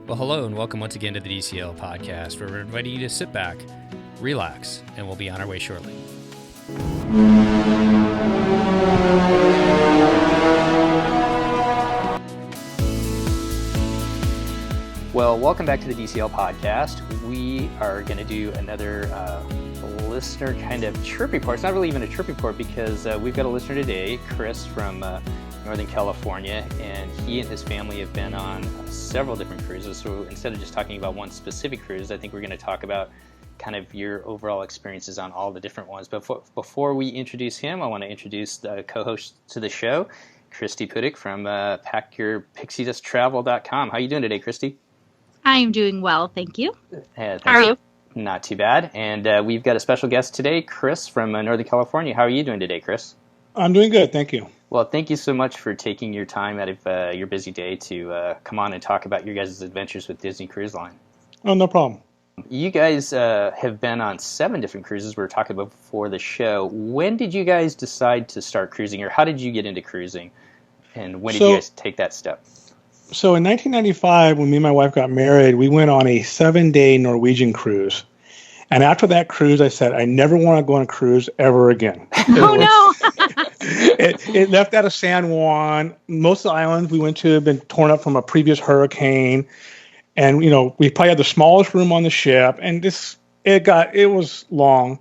Well, hello and welcome once again to the DCL podcast, where we're inviting you to sit back, relax, and we'll be on our way shortly. Well, welcome back to the DCL podcast. We are going to do another listener kind of trip report. It's not really even a trip report because we've got a listener today, Chris from Northern California, and he and his family have been on several different cruises. So instead of just talking about one specific cruise, I think we're going to talk about kind of your overall experiences on all the different ones. But before we introduce him, I want to introduce the co-host to the show, Christy Pudick from PackYourPixieDustTravel.com. How are you doing today, Christy? I am doing well, thank you. How are you? Not too bad. And we've got a special guest today, Chris from Northern California. How are you doing today, Chris? I'm doing good, thank you. Well, thank you so much for taking your time out of your busy day to come on and talk about your guys' adventures with Disney Cruise Line. Oh, no problem. You guys have been on 7 different cruises we were talking about before the show. When did you guys decide to start cruising, or how did you get into cruising? And when did you guys take that step? So in 1995, when me and my wife got married, we went on a 7-day Norwegian cruise. And after that cruise, I said, I never want to go on a cruise ever again. No. It left out of San Juan. Most of the islands we went to have been torn up from a previous hurricane. And, you know, we probably had the smallest room on the ship. And it was long.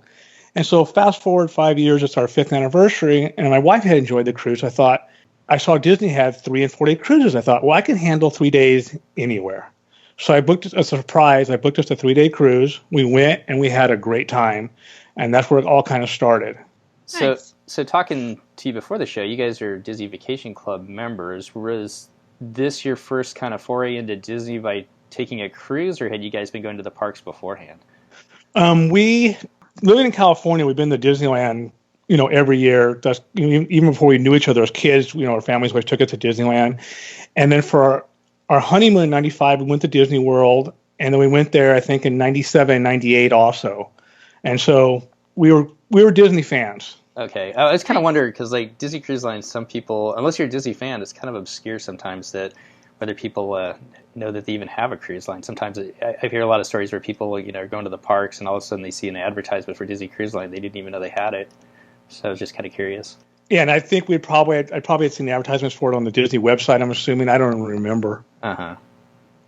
And so fast forward 5 years, it's our 5th anniversary. And my wife had enjoyed the cruise. I saw Disney had 3 and 4 day cruises. I thought, well, I can handle 3 days anywhere. So I booked a surprise. I booked us a 3-day cruise. We went and we had a great time. And that's where it all kind of started. Nice. So talking to you before the show, you guys are Disney Vacation Club members. Was this your first kind of foray into Disney by taking a cruise, or had you guys been going to the parks beforehand? We, living in California, we've been to Disneyland, every year. That's, even before we knew each other as kids, our families always took us to Disneyland. And then for our honeymoon in 95, we went to Disney World, and then we went there, I think, in 97, 98 also. And so we were Disney fans. Okay. I was kind of wondering, because like Disney Cruise Line, some people, unless you're a Disney fan, it's kind of obscure sometimes that whether people know that they even have a cruise line. Sometimes I hear a lot of stories where people are going to the parks and all of a sudden they see an advertisement for Disney Cruise Line. They didn't even know they had it. So I was just kind of curious. Yeah, and I think I probably had seen the advertisements for it on the Disney website, I'm assuming. I don't remember. Uh-huh.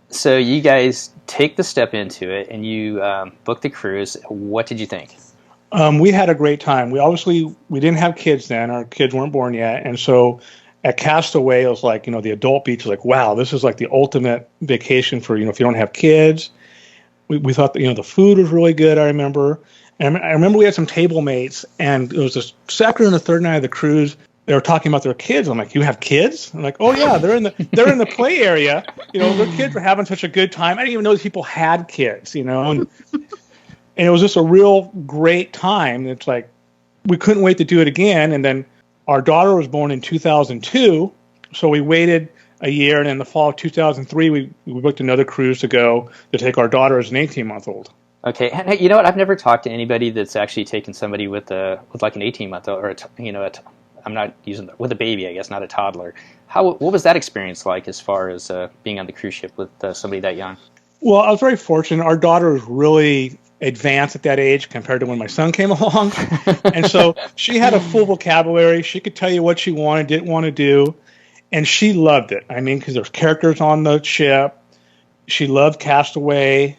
So you guys take the step into it, and you book the cruise. What did you think? We had a great time. We didn't have kids then. Our kids weren't born yet. And so at Castaway, it was like, the adult beach was like, wow, this is like the ultimate vacation for, if you don't have kids. We thought that, the food was really good, I remember. And I remember we had some table mates, and it was the second and the third night of the cruise. They were talking about their kids. I'm like, you have kids? I'm like, oh yeah, they're in the play area. Their kids were having such a good time. I didn't even know that people had kids, and it was just a real great time. It's like we couldn't wait to do it again. And then our daughter was born in 2002, so we waited a year, and in the fall of 2003, we booked another cruise to go to take our daughter as an 18-month-old. Okay, and you know what? I've never talked to anybody that's actually taken somebody with like an 18-month-old, or I'm not using with a baby, I guess, not a toddler. What was that experience like as far as being on the cruise ship with somebody that young? Well, I was very fortunate. Our daughter was really advanced at that age compared to when my son came along, and so she had a full vocabulary. She could tell you what she wanted, didn't want to do, and she loved it. I mean, because there's characters on the ship. She loved Castaway.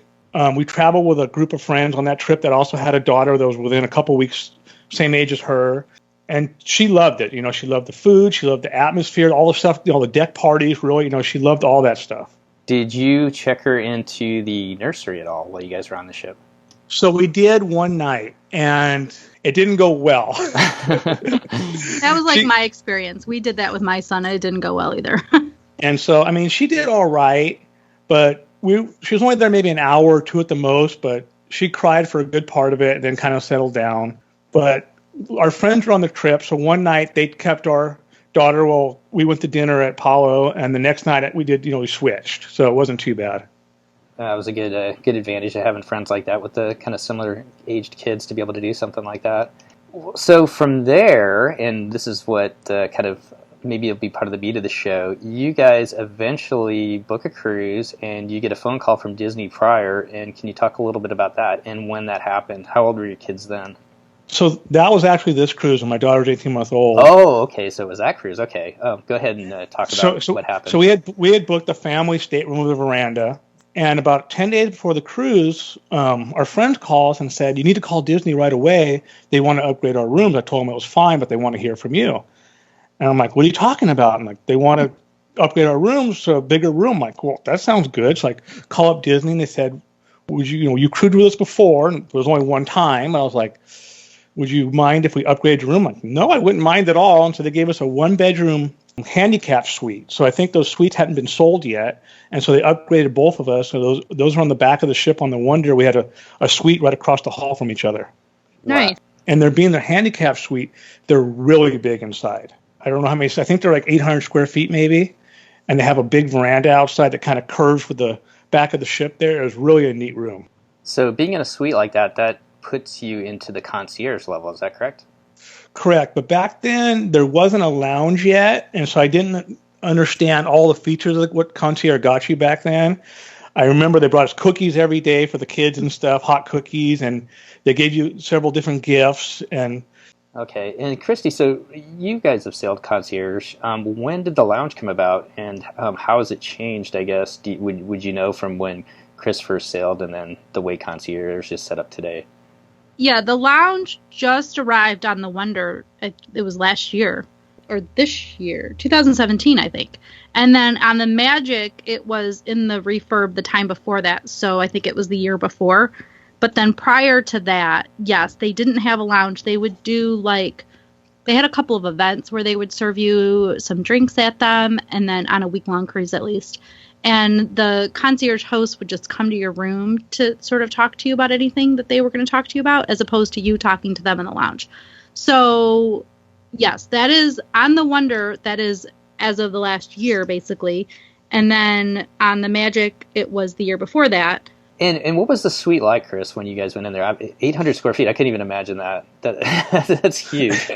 We traveled with a group of friends on that trip that also had a daughter that was within a couple weeks, same age as her. And she loved it. She loved the food. She loved the atmosphere, all the stuff, all the deck parties, really. She loved all that stuff. Did you check her into the nursery at all while you guys were on the ship? So we did one night, and it didn't go well. That was like my experience. We did that with my son, and it didn't go well either. And so, I mean, she did all right, but she was only there maybe an hour or 2 at the most, but she cried for a good part of it and then kind of settled down. But our friends were on the trip, so one night they kept our daughter while we went to dinner at Palo, and the next night we switched, so it wasn't too bad. It was a good advantage of having friends like that with the kind of similar aged kids to be able to do something like that. So from there, and this is what kind of maybe it'll be part of the beat of the show. You guys eventually book a cruise, and you get a phone call from Disney prior. And can you talk a little bit about that and when that happened? How old were your kids then? So that was actually this cruise, and my daughter was 18 months old. Oh, okay. So it was that cruise. Okay. Go ahead and talk about what happened. So we had booked a family stateroom with a veranda, and about 10 days before the cruise, our friend calls and said, "You need to call Disney right away. They want to upgrade our rooms." I told them it was fine, but they want to hear from you. And I'm like, "What are you talking about?" And like, they want to upgrade our rooms to a bigger room. I'm like, well, that sounds good. So like, call up Disney, and they said, "Would you crewed with us before, and it was only one time." I was like, "Would you mind if we upgrade your room?" I'm like, no, I wouldn't mind at all. And so they gave us a 1-bedroom handicap suite. So I think those suites hadn't been sold yet. And so they upgraded both of us. So those were on the back of the ship on the Wonder. We had a suite right across the hall from each other. Nice. And they're being their handicap suite, they're really big inside. I don't know how many, I think they're like 800 square feet maybe. And they have a big veranda outside that kind of curves with the back of the ship there. It was really a neat room. So being in a suite like that puts you into the concierge level. Is that correct? Correct. But back then, there wasn't a lounge yet. And so I didn't understand all the features of what concierge got you back then. I remember they brought us cookies every day for the kids and stuff, hot cookies, and they gave you several different gifts. And okay. And Christy, so you guys have sailed concierge. When did the lounge come about, and how has it changed, I guess? Would you know from when Chris first sailed and then the way concierge is set up today? Yeah, the lounge just arrived on the Wonder. It was last year, or this year, 2017, I think. And then on the Magic, it was in the refurb the time before that. So I think it was the year before. But then prior to that, yes, they didn't have a lounge. They would do they had a couple of events where they would serve you some drinks at them, and then on a week-long cruise at least. And the concierge host would just come to your room to sort of talk to you about anything that they were going to talk to you about, as opposed to you talking to them in the lounge. So, yes, that is on the Wonder. That is as of the last year, basically. And then on the Magic, it was the year before that. And what was the suite like, Chris, when you guys went in there? 800 square feet. I couldn't even imagine that. That's huge.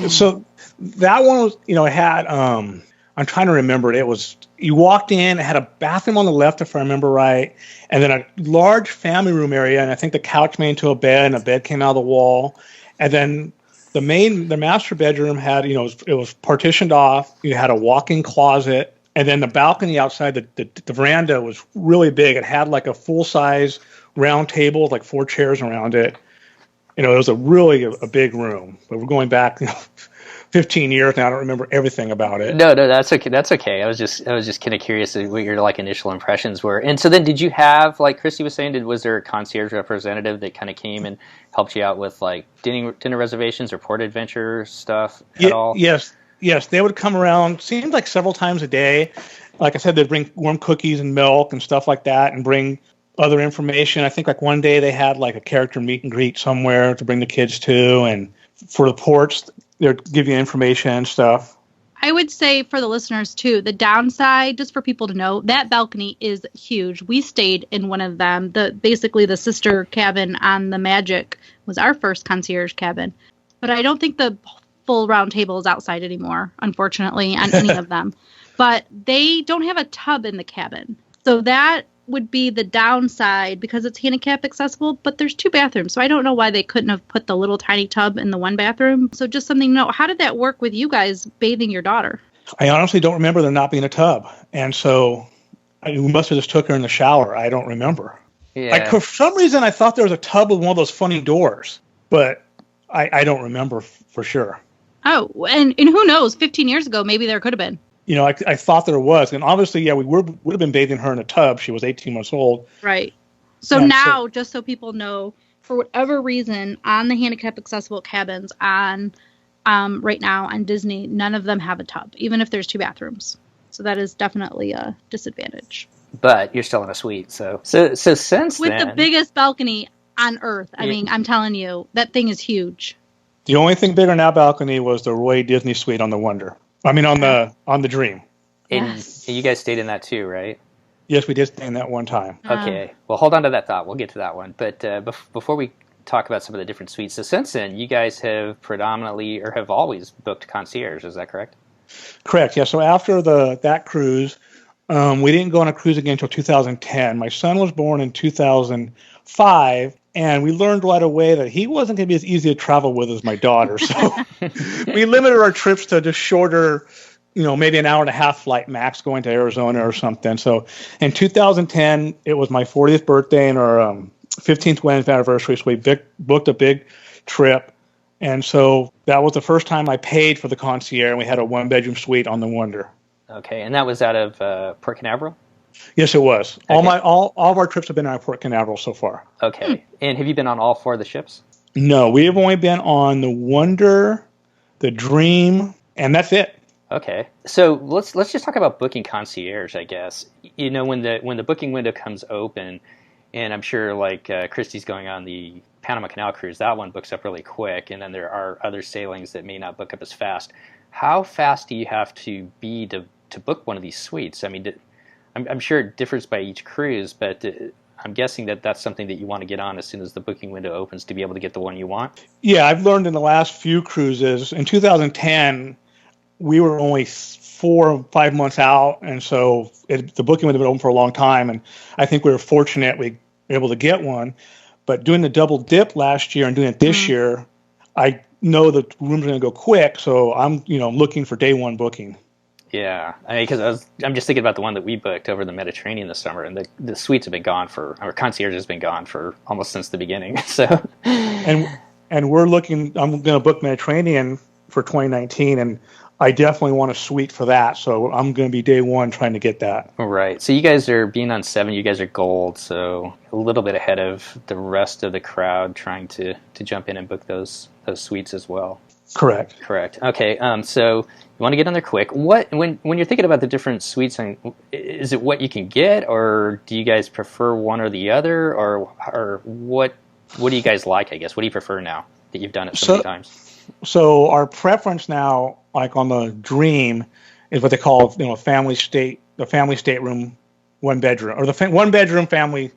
So that one was, it had, I'm trying to remember it. It was, you walked in, it had a bathroom on the left, if I remember right, and then a large family room area, and I think the couch made into a bed, and a bed came out of the wall. And then the master bedroom had, it was partitioned off. You had a walk-in closet, and then the balcony outside the veranda was really big. It had like a full-size round table with like 4 chairs around it. It was a big room. But we're going back, 15 years now. I don't remember everything about it. No, that's okay. That's okay. I was just kind of curious what your initial impressions were. And so then, did you have, like Christy was saying, was there a concierge representative that kind of came and helped you out with dinner reservations or port adventure stuff at all? Yes, they would come around. Seemed like several times a day. Like I said, they'd bring warm cookies and milk and stuff like that, and bring other information. I think one day they had a character meet and greet somewhere to bring the kids to, and for the ports, they'd give you information and stuff. I would say for the listeners too, the downside, just for people to know, that balcony is huge. We stayed in one of them. Basically the sister cabin on the Magic was our first concierge cabin. But I don't think the full round table is outside anymore, unfortunately, on any of them. But they don't have a tub in the cabin. So that would be the downside because it's handicap accessible, but there's 2 bathrooms. So I don't know why they couldn't have put the little tiny tub in the one bathroom. So just something to know. How did that work with you guys bathing your daughter? I honestly don't remember there not being a tub. And so we must have just took her in the shower. I don't remember. Yeah. For some reason, I thought there was a tub with one of those funny doors, but I don't remember for sure. Oh, and who knows? 15 years ago, maybe there could have been. I thought there was. And obviously, we would have been bathing her in a tub. She was 18 months old. Right. So now, just so people know, for whatever reason, on the handicap accessible cabins on right now on Disney, none of them have a tub, even if there's 2 bathrooms. So that is definitely a disadvantage. But you're still in a suite. So since with then, the biggest balcony on Earth. I mean, I'm telling you, that thing is huge. The only thing bigger than that balcony was the Roy Disney suite on the Wonder. I mean, on the Dream. And you guys stayed in that too, right? Yes, we did stay in that one time. Okay. Well, hold on to that thought. We'll get to that one. But before we talk about some of the different suites, so since then, you guys have predominantly or have always booked concierge. Is that correct? Correct. Yeah. So after that cruise, we didn't go on a cruise again until 2010. My son was born in 2005, and we learned right away that he wasn't going to be as easy to travel with as my daughter. So we limited our trips to just shorter, maybe an hour and a half flight max going to Arizona or something. So in 2010, it was my 40th birthday and our 15th wedding anniversary. So we booked a big trip. And so that was the first time I paid for the concierge, and we had a one-bedroom suite on the Wonder. Okay, and that was out of Port Canaveral? Yes, it was. Okay. All of our trips have been out of Port Canaveral so far. Okay, and have you been on all 4 of the ships? No, we have only been on the Wonder, the Dream, and that's it. Okay, so let's just talk about booking concierge, I guess. When the booking window comes open, and I'm sure like Christy's going on the Panama Canal cruise, that one books up really quick, and then there are other sailings that may not book up as fast. How fast do you have to be to book one of these suites? I mean, I'm sure it differs by each cruise, but I'm guessing that that's something that you want to get on as soon as the booking window opens to be able to get the one you want. Yeah, I've learned in the last few cruises. In 2010, we were only 4 or 5 months out, and so the booking window had been open for a long time, and I think we were fortunate we were able to get one. But doing the double dip last year and doing it this year, I know the rooms are going to go quick, so I'm looking for day one booking. Yeah, I mean, because I'm just thinking about the one that we booked over the Mediterranean this summer, and the suites have been gone our concierge has been gone for almost since the beginning. So, and we're looking. I'm going to book Mediterranean for 2019, and I definitely want a suite for that. So I'm going to be day one trying to get that. Right. So you guys are being on 7. You guys are gold, so a little bit ahead of the rest of the crowd trying to jump in and book those suites as well. Correct. Okay. So you want to get on there quick. When you're thinking about the different suites, is it what you can get, or do you guys prefer one or the other, or what do you guys like? I guess what do you prefer now that you've done it so many times? So our preference now, like on the Dream, is what they call the family stateroom, 1 bedroom, or the 1 bedroom family.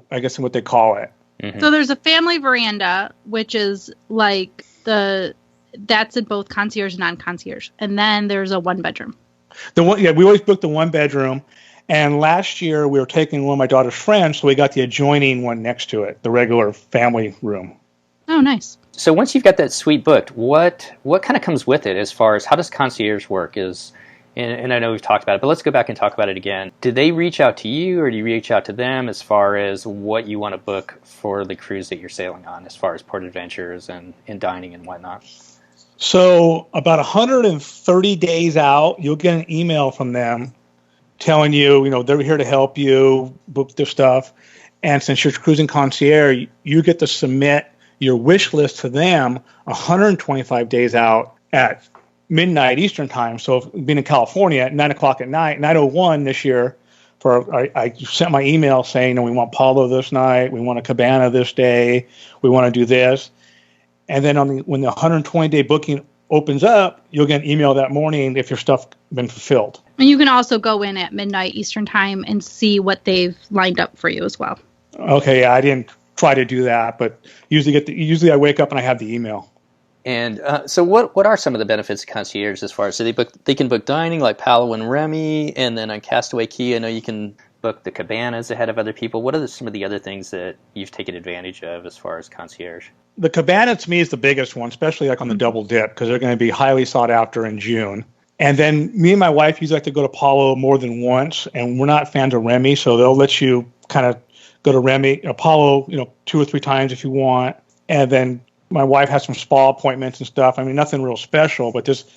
I guess is what they call it. Mm-hmm. So there's a family veranda, which is like that's in both concierge and non-concierge, and then there's a 1 bedroom. We always book the 1 bedroom, and last year we were taking one of my daughter's friends, so we got the adjoining one next to it, the regular family room. Oh, nice. So once you've got that suite booked, what kind of comes with it as far as how does concierge work? And I know we've talked about it, but let's go back and talk about it again. Do they reach out to you, or do you reach out to them as far as what you want to book for the cruise that you're sailing on, as far as port adventures and dining and whatnot? So about 130 days out, you'll get an email from them telling you, they're here to help you book their stuff. And since you're cruising concierge, you get to submit your wish list to them 125 days out at midnight Eastern time. So being in California at 9 o'clock at night, 9:01 this year, I sent my email saying, we want Palo this night, we want a cabana this day, we want to do this. And then when the 120-day booking opens up, you'll get an email that morning if your stuff been fulfilled. And you can also go in at midnight Eastern time and see what they've lined up for you as well. Okay, yeah, I didn't try to do that, but usually I wake up and I have the email. And so what are some of the benefits of concierge as far as, so they can book dining like Palo and Remy, and then on Castaway Cay, I know you can book the cabanas ahead of other people. What are some of the other things that you've taken advantage of as far as concierge? The cabana to me is the biggest one, especially like on the double dip, because they're going to be highly sought after in June. And then me and my wife usually like to go to Palo more than once, and we're not fans of Remy, so they'll let you kind of go to Remy, Palo, 2 or 3 times if you want. And then my wife has some spa appointments and stuff. I mean, nothing real special, but just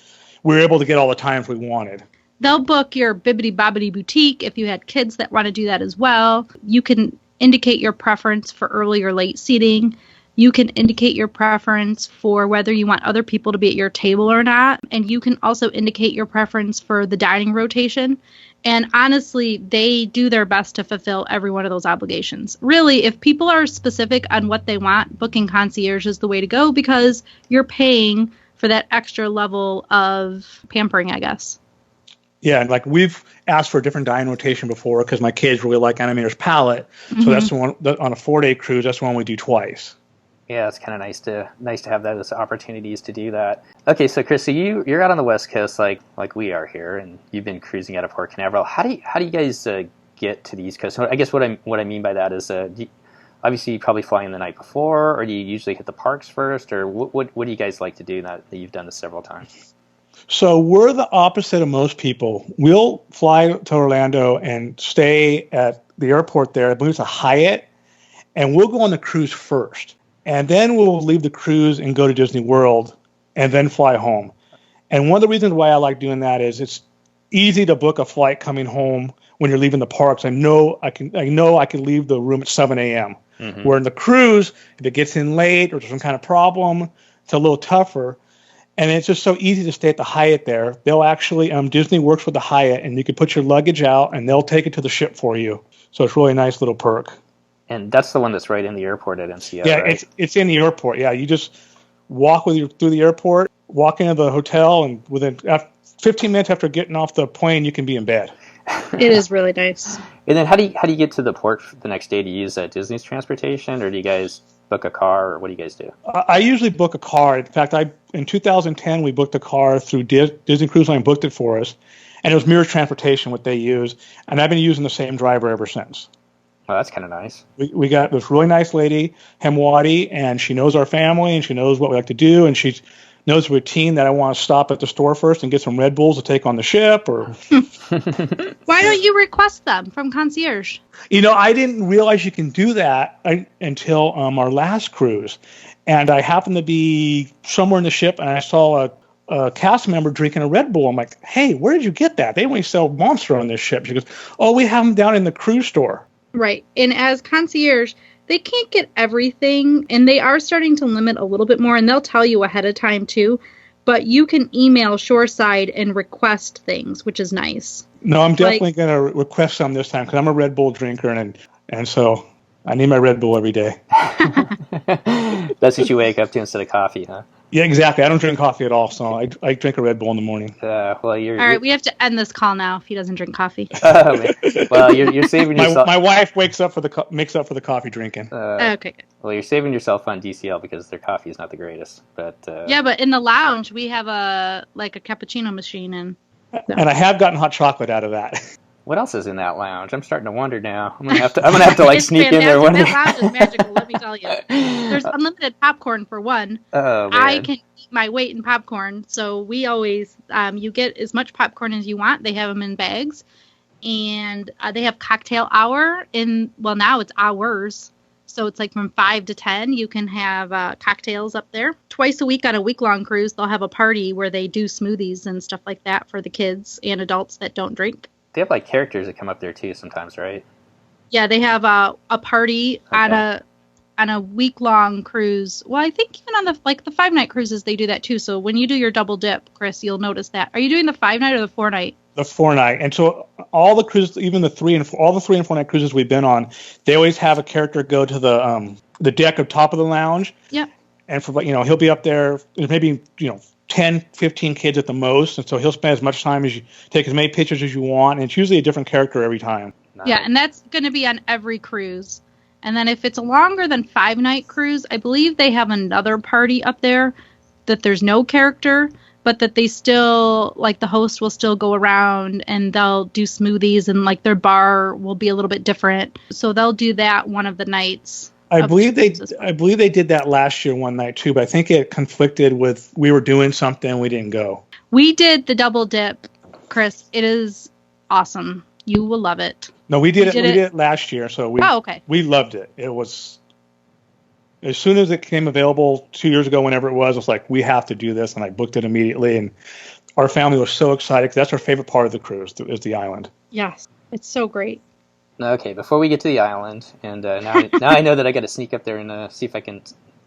we were able to get all the times we wanted. They'll book your Bibbidi Bobbidi Boutique if you had kids that want to do that as well. You can indicate your preference for early or late seating. You can indicate your preference for whether you want other people to be at your table or not. And you can also indicate your preference for the dining rotation. And honestly, they do their best to fulfill every one of those obligations. Really, if people are specific on what they want, booking concierge is the way to go, because you're paying for that extra level of pampering, I guess. Yeah, and like we've asked for a different dining rotation before because my kids really like Animator's Palette. Mm-hmm. So that's the one on a 4-day cruise. That's the one we do twice. Yeah, it's kind of nice to have those opportunities to do that. Okay, so Chris, so you're out on the West Coast like we are here, and you've been cruising out of Port Canaveral. How do you guys get to the East Coast? I guess what I mean by that is, obviously you probably fly in the night before, or do you usually hit the parks first, or what do you guys like to do now that you've done this several times? So we're the opposite of most people. We'll fly to Orlando and stay at the airport there. I believe it's a Hyatt, and we'll go on the cruise first. And then we'll leave the cruise and go to Disney World and then fly home. And one of the reasons why I like doing that is it's easy to book a flight coming home when you're leaving the parks. I know I can leave the room at 7 a.m. Mm-hmm. Where in the cruise, if it gets in late or there's some kind of problem, it's a little tougher. And it's just so easy to stay at the Hyatt there. They'll actually, Disney works with the Hyatt, and you can put your luggage out and they'll take it to the ship for you. So it's really a nice little perk. And that's the one that's right in the airport at NCL, yeah, right? It's in the airport. Yeah, you just walk through the airport, walk into the hotel, and within 15 minutes after getting off the plane, you can be in bed. It is really nice. And then how do you get to the port the next day? Do you use Disney's transportation, or do you guys book a car, or what do you guys do? I usually book a car. In fact, in 2010 we booked a car through Disney Cruise Line, booked it for us, and it was Mirage Transportation what they use, and I've been using the same driver ever since. Oh, that's kind of nice. We got this really nice lady, Hemwadi, and she knows our family, and she knows what we like to do, and she knows the routine that I want to stop at the store first and get some Red Bulls to take on the ship. Or why don't you request them from concierge? I didn't realize you can do that until our last cruise, and I happened to be somewhere in the ship, and I saw a cast member drinking a Red Bull. I'm like, hey, where did you get that? They only sell Monster on this ship. She goes, oh, we have them down in the cruise store. Right. And as concierge, they can't get everything, and they are starting to limit a little bit more, and they'll tell you ahead of time too. But you can email Shoreside and request things, which is nice. No, I'm definitely going to request some this time because I'm a Red Bull drinker, and so I need my Red Bull every day. That's what you wake up to instead of coffee, huh? Yeah, exactly. I don't drink coffee at all, so I drink a Red Bull in the morning. Well, all right, we have to end this call now if he doesn't drink coffee. Well, you're saving yourself. My wife makes up for the coffee drinking. Okay, good. Well, you're saving yourself on DCL because their coffee is not the greatest. But yeah, but in the lounge we have a cappuccino machine, and I have gotten hot chocolate out of that. What else is in that lounge? I'm starting to wonder now. I'm gonna have to like sneak in there one day. That lounge is magical. Let me tell you. There's unlimited popcorn for one. Oh, man. I can eat my weight in popcorn, so we always you get as much popcorn as you want. They have them in bags, and they have cocktail hour now it's hours. So it's like from 5 to 10, you can have cocktails up there. Twice a week on a week-long cruise, they'll have a party where they do smoothies and stuff like that for the kids and adults that don't drink. They have like characters that come up there too sometimes, right? Yeah, they have a party on a week-long cruise. Well, I think even on the 5-night cruises they do that too. So when you do your double dip, Chris, you'll notice that. Are you doing the 5-night or the 4-night? The 4-night. And so all the cruises, even all the 3 and 4-night cruises we've been on, they always have a character go to the deck up top of the lounge. Yep. And for he'll be up there. There's maybe 10, 15 kids at the most, and so he'll spend as much time as you take as many pictures as you want, and it's usually a different character every time. Nice. Yeah, and that's going to be on every cruise. And then if it's a longer than 5-night cruise, I believe they have another party up there that there's no character, but that they still, the host will still go around and they'll do smoothies, and their bar will be a little bit different. So they'll do that one of the nights. I believe they did that last year one night too, but I think it conflicted with we were doing something and we didn't go. We did the double dip, Chris. It is awesome. You will love it. No, we did it last year, so we loved it. It was as soon as it came available 2 years ago, whenever it was like we have to do this, and I booked it immediately, and our family was so excited because that's our favorite part of the cruise is the island. Yes, it's so great. Okay, before we get to the island, and now I know that I got to sneak up there and see if I can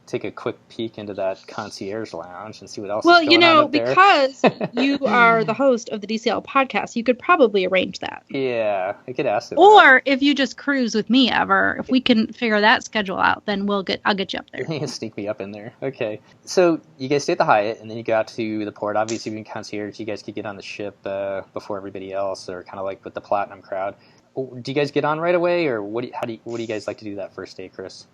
take a quick peek into that concierge lounge and see what else is going on up there. Because you are the host of the DCL podcast, you could probably arrange that. Yeah, I could ask them. Or if you just cruise with me ever, if we can figure that schedule out, then I'll get you up there. You can sneak me up in there. Okay. So you guys stay at the Hyatt, and then you go out to the port. Obviously, being concierge, you guys could get on the ship before everybody else, or kind of like with the platinum crowd. Do you guys get on right away, or what do you guys like to do that first day, Chris?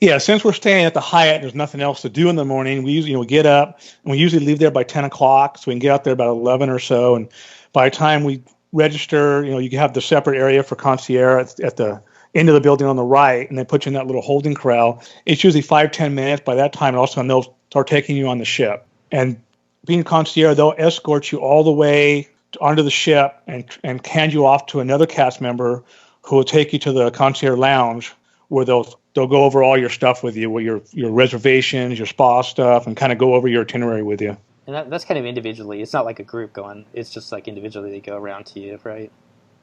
Yeah, since we're staying at the Hyatt, there's nothing else to do in the morning. We usually, we get up and we usually leave there by 10 o'clock, so we can get out there about 11 or so. And by the time we register, you have the separate area for concierge at the end of the building on the right, and they put you in that little holding corral. It's usually 5-10 minutes. By that time, also they'll start taking you on the ship. And being concierge, they'll escort you all the way onto the ship and hand you off to another cast member who will take you to the concierge lounge, where they'll go over all your stuff with you, your reservations, your spa stuff, and kind of go over your itinerary with you. And that's kind of individually. It's not like a group going. It's just like individually they go around to you, right?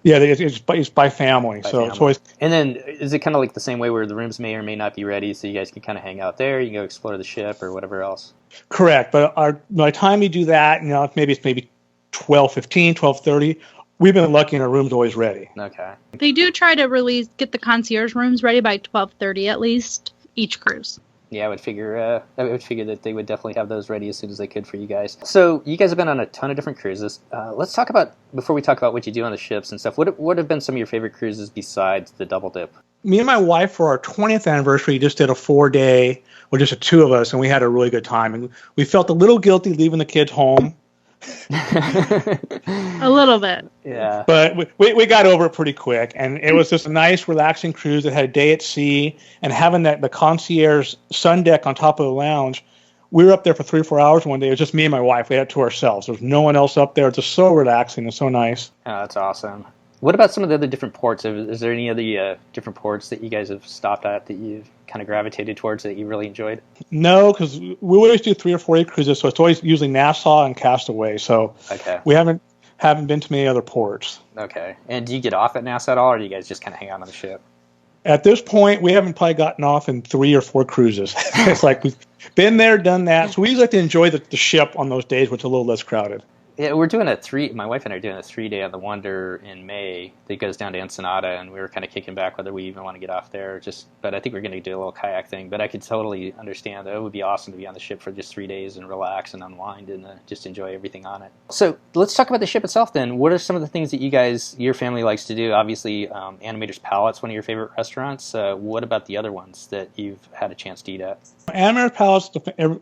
Yeah, it's by family. It's always. And then is it kind of like the same way where the rooms may or may not be ready, so you guys can kind of hang out there, you can go explore the ship or whatever else? Correct. But by the time we do that, maybe 12:15, 12:30. We've been lucky and our room's always ready. Okay. They do try to get the concierge rooms ready by 12:30 at least each cruise. Yeah, I would figure that they would definitely have those ready as soon as they could for you guys. So you guys have been on a ton of different cruises. Let's talk about, before we talk about what you do on the ships and stuff, what have been some of your favorite cruises besides the Double Dip? Me and my wife, for our 20th anniversary, just did a 4-day, with just the two of us, and we had a really good time. And we felt a little guilty leaving the kids home. A little bit. Yeah. But we got over it pretty quick, and it was just a nice, relaxing cruise that had a day at sea, and having the concierge sun deck on top of the lounge. We were up there for 3 or 4 hours one day. It was just me and my wife. We had it to ourselves. There was no one else up there. It's just so relaxing and so nice. Oh, that's awesome. What about some of the other different ports? Is there any other different ports that you guys have stopped at that you've kind of gravitated towards that you really enjoyed? No, because we always do 3 or 4 day cruises, so it's always usually Nassau and Castaway. So okay. We haven't been to many other ports. Okay. And do you get off at Nassau at all, or do you guys just kind of hang out on the ship? At this point, we haven't probably gotten off in 3 or 4 cruises. It's like we've been there, done that. So we usually like to enjoy the ship on those days, which is a little less crowded. Yeah, we're doing my wife and I are doing a 3-day on the Wonder in May that goes down to Ensenada, and we were kind of kicking back whether we even want to get off there. But I think we're going to do a little kayak thing. But I could totally understand that it would be awesome to be on the ship for just 3 days and relax and unwind and just enjoy everything on it. So let's talk about the ship itself then. What are some of the things that your family likes to do? Obviously, Animator's Palate's one of your favorite restaurants. What about the other ones that you've had a chance to eat at? Animator's Palate's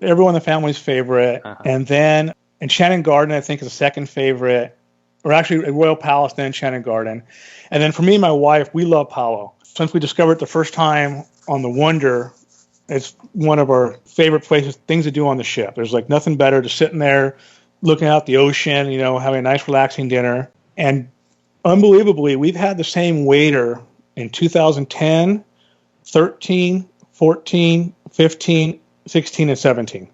everyone in the family's favorite. Uh-huh. And then Enchanted Garden, I think, is the second favorite, or actually Royal Palace, then Enchanted Garden. And then for me and my wife, we love Palo. Since we discovered it the first time on the Wonder, it's one of our favorite things to do on the ship. There's like nothing better to sitting there, looking out the ocean, having a nice relaxing dinner. And unbelievably, we've had the same waiter in 2010, 13, 14, 15, 16, and 17.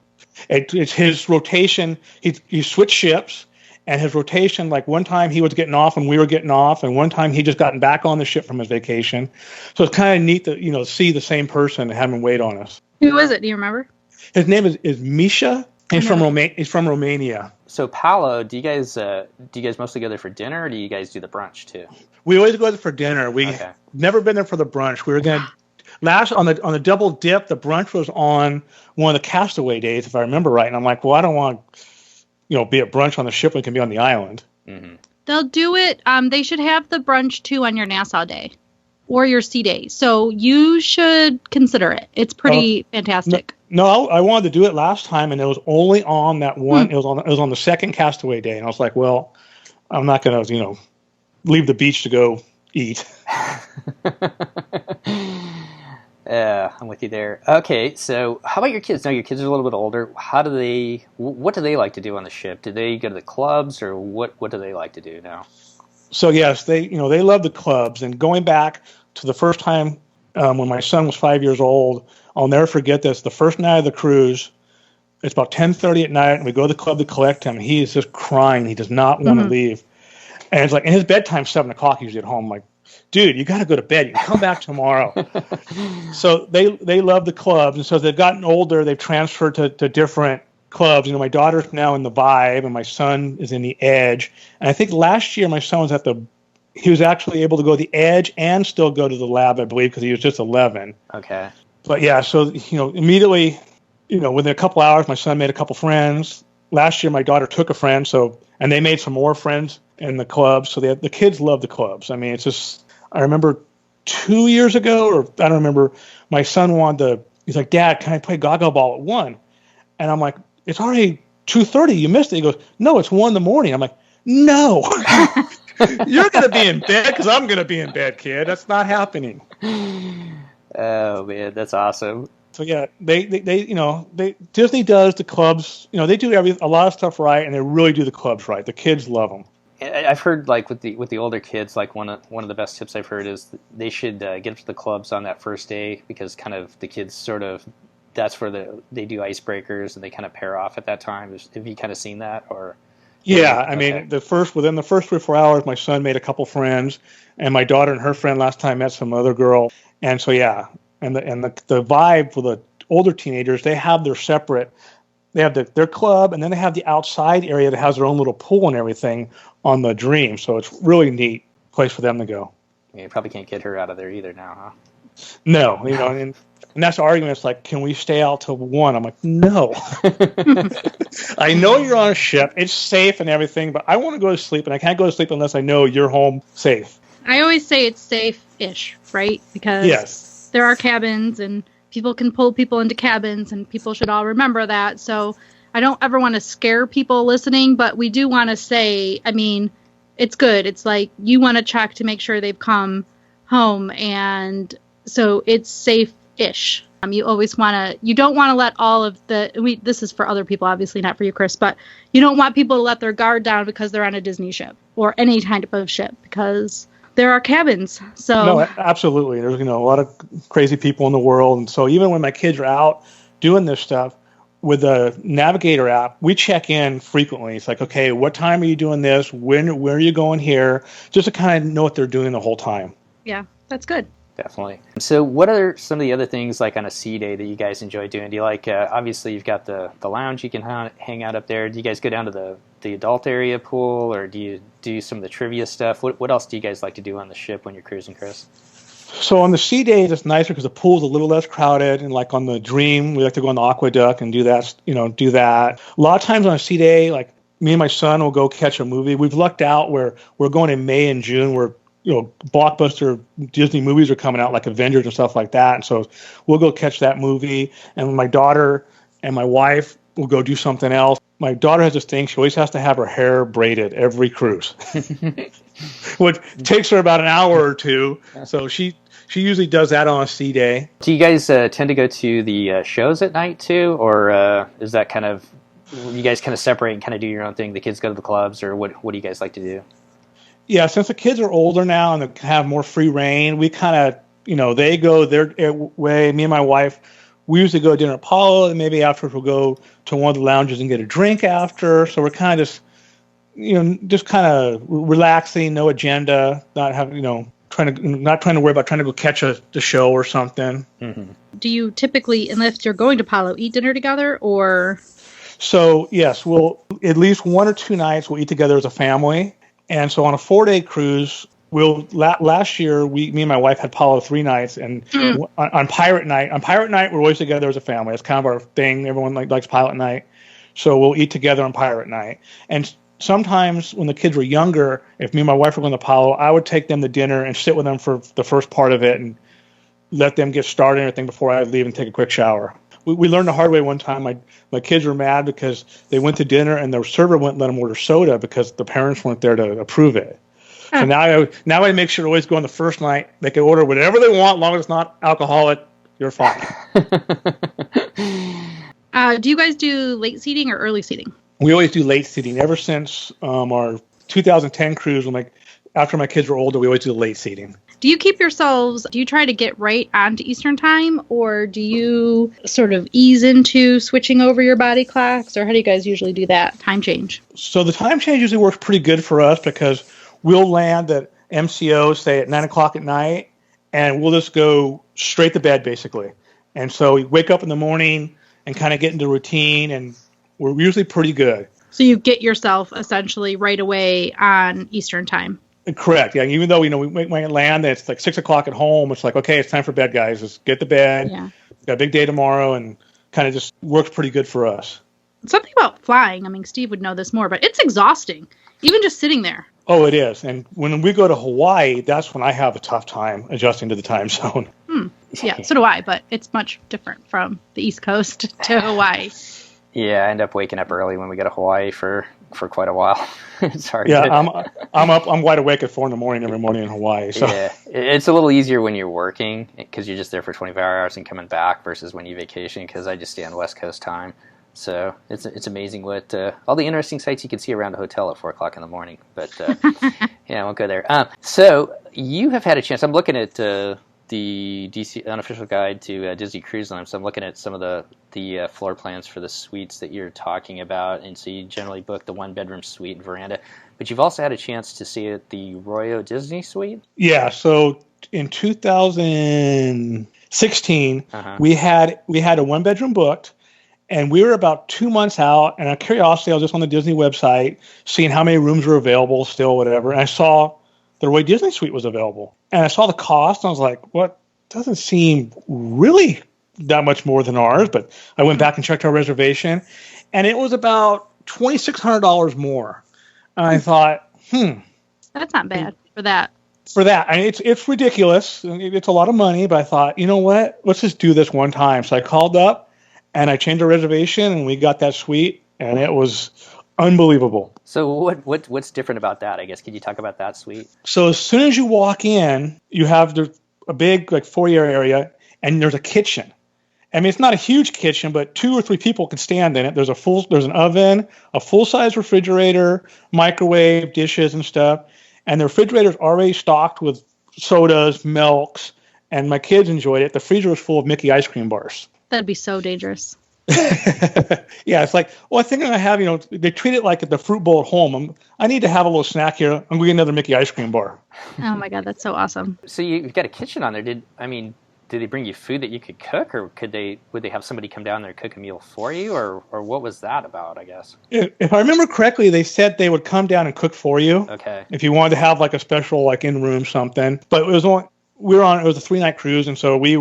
It's his rotation. He switched ships, and his rotation, like one time he was getting off and we were getting off, and one time he just gotten back on the ship from his vacation. So it's kind of neat to see the same person and have him wait on us. Who is it? Do you remember? His name is Misha. He's from Romania. So Palo, do you guys mostly go there for dinner, or do you guys do the brunch too? We always go there for dinner. We've never been there for the brunch. We were going to. Last on the Double Dip, the brunch was on one of the Castaway days, if I remember right. And I'm like, well, I don't want be at brunch on the ship when it can be on the island. Mm-hmm. They'll do it. They should have the brunch too on your Nassau day or your sea day. So you should consider it. It's pretty fantastic. No, I wanted to do it last time, and it was only on that one. It was on the second Castaway day, and I was like, well, I'm not going to leave the beach to go eat. Yeah, I'm with you there. Okay, so how about your kids? Now your kids are a little bit older. What do they like to do on the ship? Do they go to the clubs, or what do they like to do now? So yes, they love the clubs. And going back to the first time when my son was 5 years old, I'll never forget this. The first night of the cruise, it's about 10:30 at night, and we go to the club to collect him. He is just crying. He does not want to leave. And it's like, and his bedtime's 7 o'clock usually at home. I'm like, dude, you got to go to bed. You can come back tomorrow. So they love the clubs. And so as they've gotten older, they've transferred to different clubs. My daughter's now in the Vibe, and my son is in the Edge. And I think last year my son was he was actually able to go to the Edge and still go to the Lab, I believe, because he was just 11. Okay. But yeah, so, immediately, within a couple hours, my son made a couple friends. Last year, my daughter took a friend, and they made some more friends in the clubs. So the kids love the clubs. I mean, it's just, I remember 2 years ago, or I don't remember, my son he's like, Dad, can I play Gaga Ball at 1? And I'm like, it's already 2:30. You missed it. He goes, no, it's 1 a.m. I'm like, no. You're going to be in bed because I'm going to be in bed, kid. That's not happening. Oh, man, that's awesome. So, yeah, they Disney does the clubs. They do a lot of stuff right, and they really do the clubs right. The kids love them. I've heard, like, with the older kids, like, one of the best tips I've heard is they should get up to the clubs on that first day, because kind of the kids sort of, that's where they do icebreakers and they kind of pair off at that time. Have you kind of seen that? Or yeah, I mean, within the first 3 or 4 hours, my son made a couple friends, and my daughter and her friend last time met some other girl, and so yeah, and the vibe for the older teenagers, they have their separate. They have their club, and then they have the outside area that has their own little pool and everything on the Dream. So it's really neat place for them to go. Yeah, you probably can't get her out of there either now, huh? No, and that's the argument. It's like, can we stay out till 1? I'm like, no. I know you're on a ship. It's safe and everything, but I want to go to sleep, and I can't go to sleep unless I know you're home safe. I always say it's safe-ish, right? Because there are cabins, and people can pull people into cabins, and people should all remember that. So I don't ever want to scare people listening, but we do want to say, I mean, it's good. It's like you want to check to make sure they've come home, and so it's safe-ish. You always want to, you don't want to let all of this is for other people, obviously not for you, Chris, but you don't want people to let their guard down because they're on a Disney ship or any kind of ship, because there are cabins. So no, absolutely. There's a lot of crazy people in the world, and so even when my kids are out doing this stuff with the Navigator app, we check in frequently. It's like, okay, what time are you doing this? Where are you going here? Just to kind of know what they're doing the whole time. Yeah, that's good. Definitely. So what are some of the other things, like on a sea day, that you guys enjoy doing? Do you like, obviously you've got the lounge, you can hang out up there. Do you guys go down to the adult area pool, or do you do some of the trivia stuff? What else do you guys like to do on the ship when you're cruising, Chris? So on the sea days, it's nicer because the pool's a little less crowded, and like on the Dream, we like to go on the Aqueduct and do that. A lot of times on a sea day, like me and my son will go catch a movie. We've lucked out where we're going in May and June, where blockbuster Disney movies are coming out, like Avengers and stuff like that. And so we'll go catch that movie. And my daughter and my wife will go do something else. My daughter has this thing. She always has to have her hair braided every cruise, which takes her about an hour or two. So she usually does that on a sea day. Do you guys tend to go to the shows at night too? Or is that kind of, you guys kind of separate and kind of do your own thing? The kids go to the clubs, or what do you guys like to do? Yeah, since the kids are older now and they have more free reign, we kind of, they go their way. Me and my wife, we usually go to dinner at Apollo, and maybe afterwards we'll go to one of the lounges and get a drink after. So we're kind of just kind of relaxing, no agenda, not having, not trying to worry about trying to go catch the show or something. Mm-hmm. Do you typically, unless you're going to Apollo, eat dinner together, or? So yes, we'll at least 1 or 2 nights we'll eat together as a family. And so on a 4-day cruise, last year, me and my wife had Apollo 3 nights, and on Pirate Night, we're always together as a family. It's kind of our thing. Everyone likes Pilot Night. So we'll eat together on Pirate Night. And sometimes when the kids were younger, if me and my wife were going to Apollo, I would take them to dinner and sit with them for the first part of it and let them get started and everything before I leave and take a quick shower. We learned the hard way one time. My kids were mad because they went to dinner and the server wouldn't let them order soda because the parents weren't there to approve it. So now I make sure to always go on the first night. They can order whatever they want, as long as it's not alcoholic. You're fine. Do you guys do late seating or early seating? We always do late seating. Ever since our 2010 cruise, after my kids were older, we always do late seating. Do you try to get right onto Eastern time, or do you sort of ease into switching over your body clocks, or how do you guys usually do that time change? So the time change usually works pretty good for us because we'll land at MCO, say at 9 o'clock at night, and we'll just go straight to bed basically. And so we wake up in the morning and kind of get into routine, and we're usually pretty good. So you get yourself essentially right away on Eastern time. Correct. Yeah. Even though, we might land, it's like 6 o'clock at home. It's like, okay, it's time for bed, guys. Let's get to bed. Yeah. We've got a big day tomorrow, and kind of just works pretty good for us. Something about flying. I mean, Steve would know this more, but it's exhausting. Even just sitting there. Oh, it is. And when we go to Hawaii, that's when I have a tough time adjusting to the time zone. Yeah, so do I, but it's much different from the East Coast to Hawaii. Yeah, I end up waking up early when we go to Hawaii for quite a while. It's hard. Yeah, I'm wide awake at 4 a.m. every morning in Hawaii. So. Yeah, it's a little easier when you're working because you're just there for 24 hours and coming back versus when you vacation because I just stay on West Coast time. So it's amazing what all the interesting sights you can see around a hotel at 4 o'clock in the morning. But yeah, I won't go there. So you have had a chance. I'm looking at the DC unofficial guide to Disney Cruise Line. So I'm looking at some of the floor plans for the suites that you're talking about. And so you generally book the 1-bedroom suite and veranda. But you've also had a chance to see it, the Royal Disney Suite? Yeah, so in 2016, we had a 1-bedroom booked. And we were about 2 months out, and out of curiosity, I was just on the Disney website, seeing how many rooms were available still, whatever. And I saw the Roy Disney Suite was available. And I saw the cost, and I was like, what? Doesn't seem really that much more than ours. But I went back and checked our reservation, and it was about $2,600 more. And I thought, That's not bad for that. For that. I mean, it's ridiculous. It's a lot of money, but I thought, you know what? Let's just do this one time. So I called up. And I changed our reservation, and we got that suite, and it was unbelievable. So what's different about that? I guess could you talk about that suite? So as soon as you walk in, you have a big foyer area, and there's a kitchen. I mean, it's not a huge kitchen, but 2 or 3 people can stand in it. There's an oven, a full-size refrigerator, microwave, dishes, and stuff. And the refrigerator's already stocked with sodas, milks, and my kids enjoyed it. The freezer was full of Mickey ice cream bars. That'd be so dangerous. Yeah, it's like, well, I think I'm going to have, they treat it like the fruit bowl at home. I need to have a little snack here. I'm going to get another Mickey ice cream bar. Oh, my God, that's so awesome. So you've got a kitchen on there. Did they bring you food that you could cook, or would they have somebody come down there and cook a meal for you, or what was that about, I guess? If I remember correctly, they said they would come down and cook for you. Okay. If you wanted to have a special in-room something. But it was it was a 3-night cruise, and so we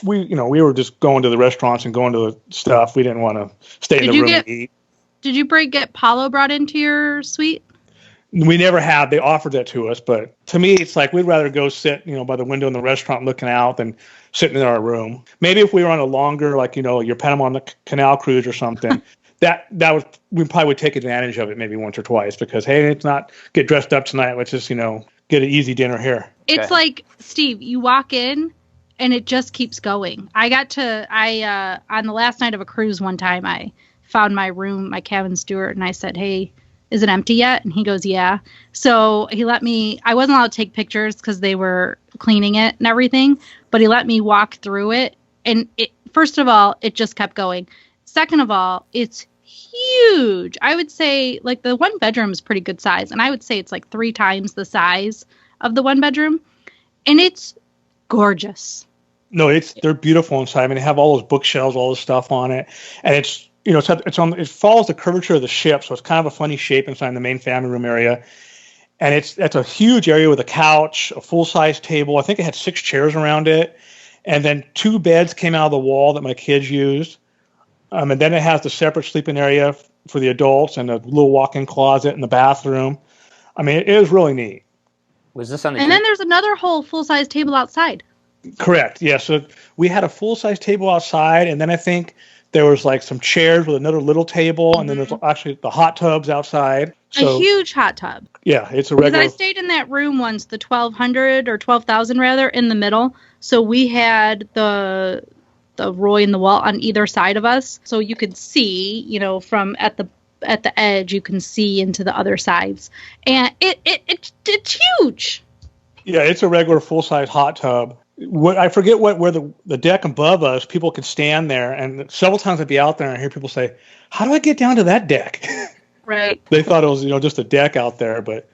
were just going to the restaurants and going to the stuff. We didn't want to stay in the room and eat. Did you get Palo brought into your suite? We never had. They offered that to us, but to me, it's like we'd rather go sit, by the window in the restaurant looking out than sitting in our room. Maybe if we were on a longer, your Panama Canal cruise or something, we probably would take advantage of it maybe once or twice because, hey, it's not get dressed up tonight. Let's just, get an easy dinner here. It's like, Steve, you walk in, and it just keeps going. On the last night of a cruise one time, I found my room, my cabin steward, and I said, hey, is it empty yet? And he goes, yeah. So he let me, I wasn't allowed to take pictures because they were cleaning it and everything, but he let me walk through it. And first of all, it just kept going. Second of all, it's huge. I would say the 1-bedroom is pretty good size. And I would say it's 3 times the size of the 1-bedroom. And it's gorgeous. No, they're beautiful inside. I mean, they have all those bookshelves, all this stuff on it, and it's it follows the curvature of the ship, so it's kind of a funny shape inside the main family room area. And it's a huge area with a couch, a full-size table. I think it had 6 chairs around it, and then 2 beds came out of the wall that my kids used. And then it has the separate sleeping area for the adults and a little walk-in closet in the bathroom. I mean, it is really neat. Was this on the? And then there's another whole full-size table outside. Correct. Yeah. So we had a full-size table outside, and then I think there was some chairs with another little table, and then there's actually the hot tubs outside. So, a huge hot tub. Yeah, it's a regular. Because I stayed in that room once, the 1,200 or 12,000 rather, in the middle. So we had the Roy and the Walt on either side of us, so you could see, from at the edge, you can see into the other sides, and it's huge. Yeah, it's a regular full-size hot tub. I forget where the deck above us, people could stand there, and several times I'd be out there and I hear people say, how do I get down to that deck? Right. They thought it was, just a deck out there, but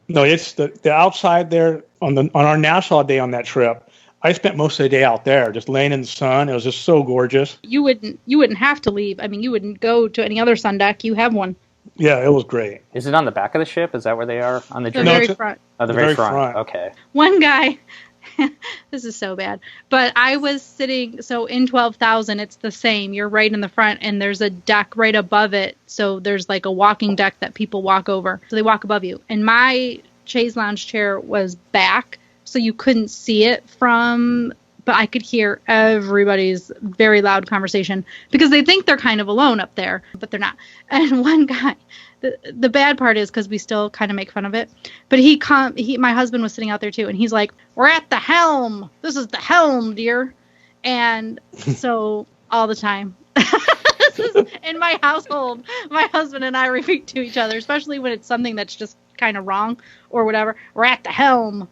no, it's the outside there on our Nassau day on that trip. I spent most of the day out there just laying in the sun. It was just so gorgeous. You wouldn't have to leave. I mean, you wouldn't go to any other sun deck. You have one. Yeah, it was great. Is it on the back of the ship? Is that where they are on the very front? Oh, the very front. Okay. One guy This is so bad. But I was sitting, so in 12,000, it's the same. You're right in the front, and there's a deck right above it. So there's like a walking deck that people walk over. So they walk above you. And my chaise lounge chair was back, so you couldn't see it but I could hear everybody's very loud conversation because they think they're kind of alone up there, but they're not. And one guy, the bad part is because we still kind of make fun of it, but my husband was sitting out there too, and he's like, "We're at the helm. This is the helm, dear." And so all the time, in my household, my husband and I repeat to each other, especially when it's something that's just kind of wrong or whatever. We're at the helm.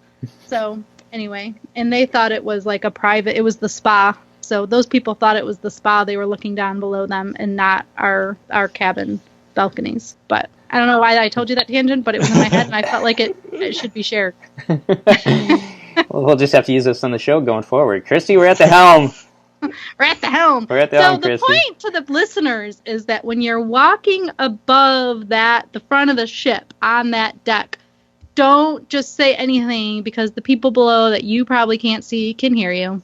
So anyway, and they thought it was like it was the spa. So those people thought it was the spa. They were looking down below them and not our cabin balconies. But I don't know why I told you that tangent, but it was in my head and I felt like it should be shared. Well, we'll just have to use this on the show going forward. Christy, we're at the helm. We're at the helm. We're at the helm, Christy. So the point to the listeners is that when you're walking above the front of the ship on that deck, don't just say anything because the people below that you probably can't see can hear you.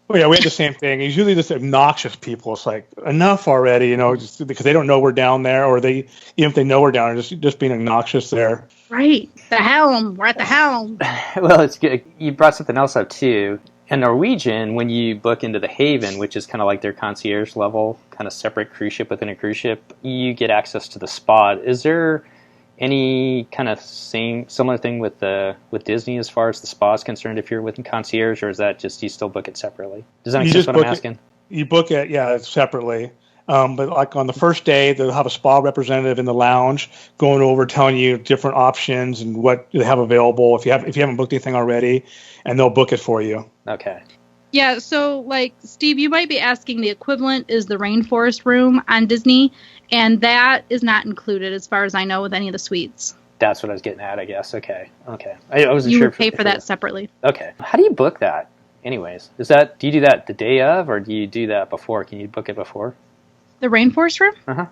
Well, yeah, we had the same thing. It's usually just obnoxious people. It's like, enough already, just because they don't know we're down there, or even if they know we're down there, just being obnoxious there. Right. The helm. We're at the helm. Well, it's good. You brought something else up, too. In Norwegian, when you book into the Haven, which is kind of like their concierge level, kind of separate cruise ship within a cruise ship, you get access to the spa. Is there any kind of similar thing with Disney as far as the spa is concerned if you're within concierge, or is that just you still book it separately? Does that make sense what I'm asking? You book it, yeah, separately. But like on the first day, they'll have a spa representative in the lounge going over, telling you different options and what they have available if you haven't booked anything already, and they'll book it for you. Okay. Yeah, so like Steve, you might be asking the equivalent is the rainforest room on Disney, and that is not included as far as I know with any of the suites. That's what I was getting at, I guess. Okay. I wasn't sure. You sure would pay for that separately. Okay. How do you book that? Anyways, do you do that the day of, or do you do that before? Can you book it before? The rainforest room? Uh-huh.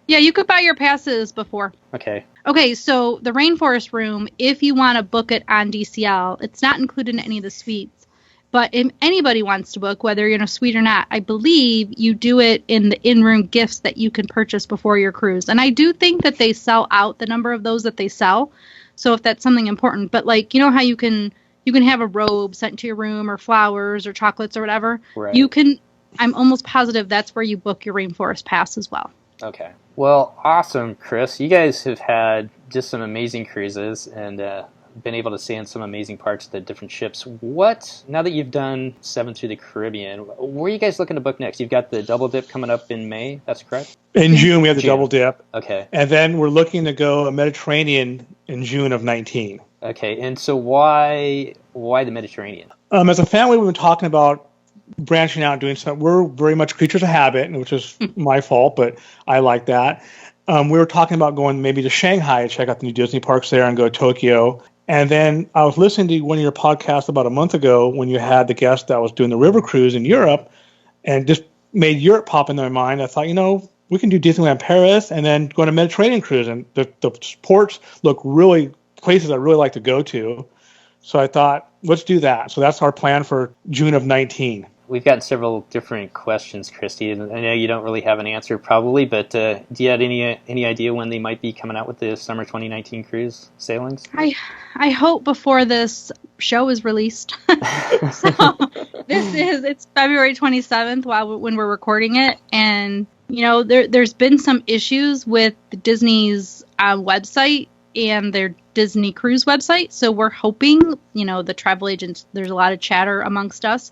Yeah, you could buy your passes before. Okay. Okay, so the rainforest room, if you want to book it on DCL, it's not included in any of the suites. But if anybody wants to book, whether you're in a suite or not, I believe you do it in the in-room gifts that you can purchase before your cruise. And I do think that they sell out the number of those that they sell. So if that's something important, but like, you know how you can have a robe sent to your room or flowers or chocolates or whatever. Right. I'm almost positive that's where you book your rainforest pass as well. Okay. Well, awesome, Chris. You guys have had just some amazing cruises and been able to stay in some amazing parts of the different ships. Now that you've done 7 through the Caribbean, where are you guys looking to book next? You've got the double dip coming up in May, that's correct? In June, we have the double dip. Okay. And then we're looking to go a Mediterranean in June of 19. Okay, and so why the Mediterranean? As a family, we've been talking about branching out and doing something. We're very much creatures of habit, which is my fault, but I like that. We were talking about going maybe to Shanghai to check out the new Disney parks there and go to Tokyo. And then I was listening to one of your podcasts about a month ago when you had the guest that was doing the river cruise in Europe and just made Europe pop in their mind. I thought, we can do Disneyland Paris and then go on a Mediterranean cruise. And the ports look really places I really like to go to. So I thought, let's do that. So that's our plan for June of 19. We've gotten several different questions, Christy, and I know you don't really have an answer probably, but do you have any idea when they might be coming out with the summer 2019 cruise sailings? I hope before this show is released. So it's February 27th when we're recording it, and there's been some issues with Disney's website and their Disney cruise website, so we're hoping, the travel agents, there's a lot of chatter amongst us.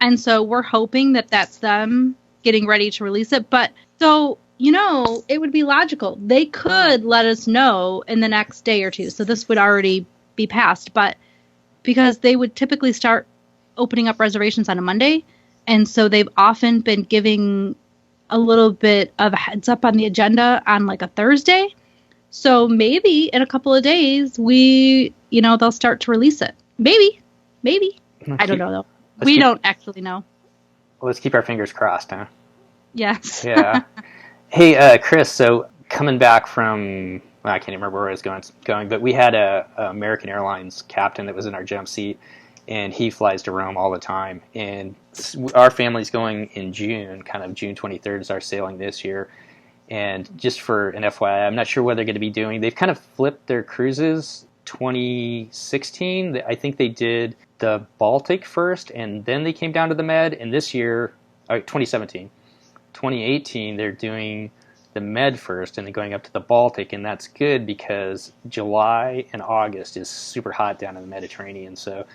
And so we're hoping that that's them getting ready to release it. But so, it would be logical. They could let us know in the next day or two. So this would already be passed. But because they would typically start opening up reservations on a Monday. And so they've often been giving a little bit of a heads up on the agenda on like a Thursday. So maybe in a couple of days, they'll start to release it. Maybe. I don't know though. We don't actually know. Well, let's keep our fingers crossed, huh? Yes. Yeah. Hey, Chris, so coming back from, I can't remember where I was going, but we had a American Airlines captain that was in our jump seat, and he flies to Rome all the time. And our family's going in June, kind of June 23rd is our sailing this year. And just for an FYI, I'm not sure what they're going to be doing. They've kind of flipped their cruises. 2016, I think they did the Baltic first, and then they came down to the Med. And this year, 2017, 2018, they're doing the Med first and then going up to the Baltic, and that's good because July and August is super hot down in the Mediterranean. So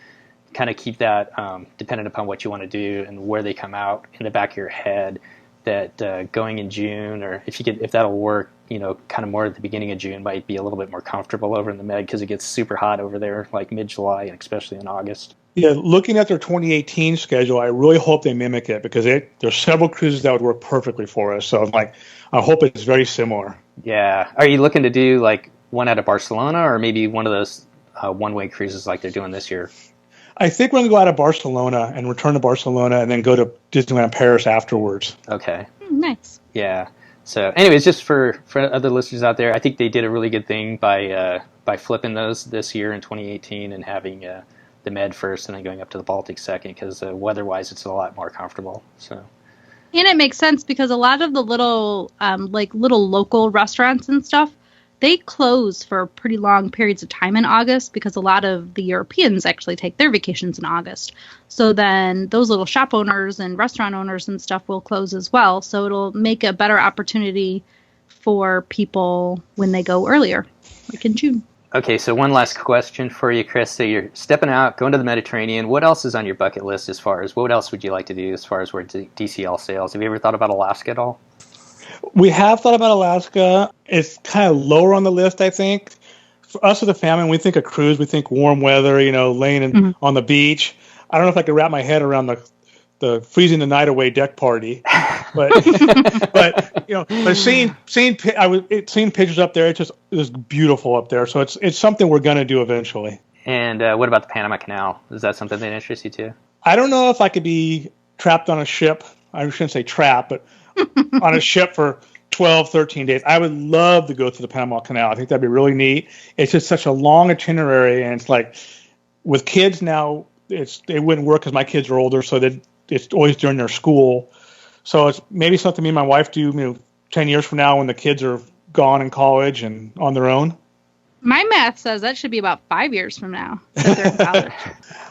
kind of keep that dependent upon what you want to do and where they come out in the back of your head, that going in June, or if that'll work, kind of more at the beginning of June, might be a little bit more comfortable over in the Med because it gets super hot over there, like mid-July, and especially in August. Yeah, looking at their 2018 schedule, I really hope they mimic it because there's several cruises that would work perfectly for us. So I hope it's very similar. Yeah. Are you looking to do like one out of Barcelona, or maybe one of those one-way cruises like they're doing this year? I think we're going to go out of Barcelona and return to Barcelona and then go to Disneyland Paris afterwards. Okay. Nice. Yeah. So anyways, just for other listeners out there, I think they did a really good thing by flipping those this year in 2018 and having the Med first and then going up to the Baltic second, because weather-wise it's a lot more comfortable. So. And it makes sense because a lot of the little local restaurants and stuff, they close for pretty long periods of time in August because a lot of the Europeans actually take their vacations in August. So then those little shop owners and restaurant owners and stuff will close as well. So it'll make a better opportunity for people when they go earlier, like in June. Okay, so one last question for you, Chris. So you're stepping out, going to the Mediterranean. What else is on your bucket list as far as what else would you like to do as far as where DCL sails? Have you ever thought about Alaska at all? We have thought about Alaska. It's kind of lower on the list, I think. For us as a family, when we think of cruise, we think warm weather, laying on the beach. I don't know if I could wrap my head around the freezing the night away deck party, but seeing pictures up there, it was beautiful up there. So it's something we're going to do eventually. And what about the Panama Canal? Is that something that interests you too? I don't know if I could be trapped on a ship. I shouldn't say trapped, but on a ship for 12, 13 days. I would love to go through the Panama Canal. I think that'd be really neat. It's just such a long itinerary, and it's like with kids now, it wouldn't work because my kids are older, so that it's always during their school. So it's maybe something me and my wife do 10 years from now when the kids are gone in college and on their own. My math says that should be about 5 years from now. That they're in college.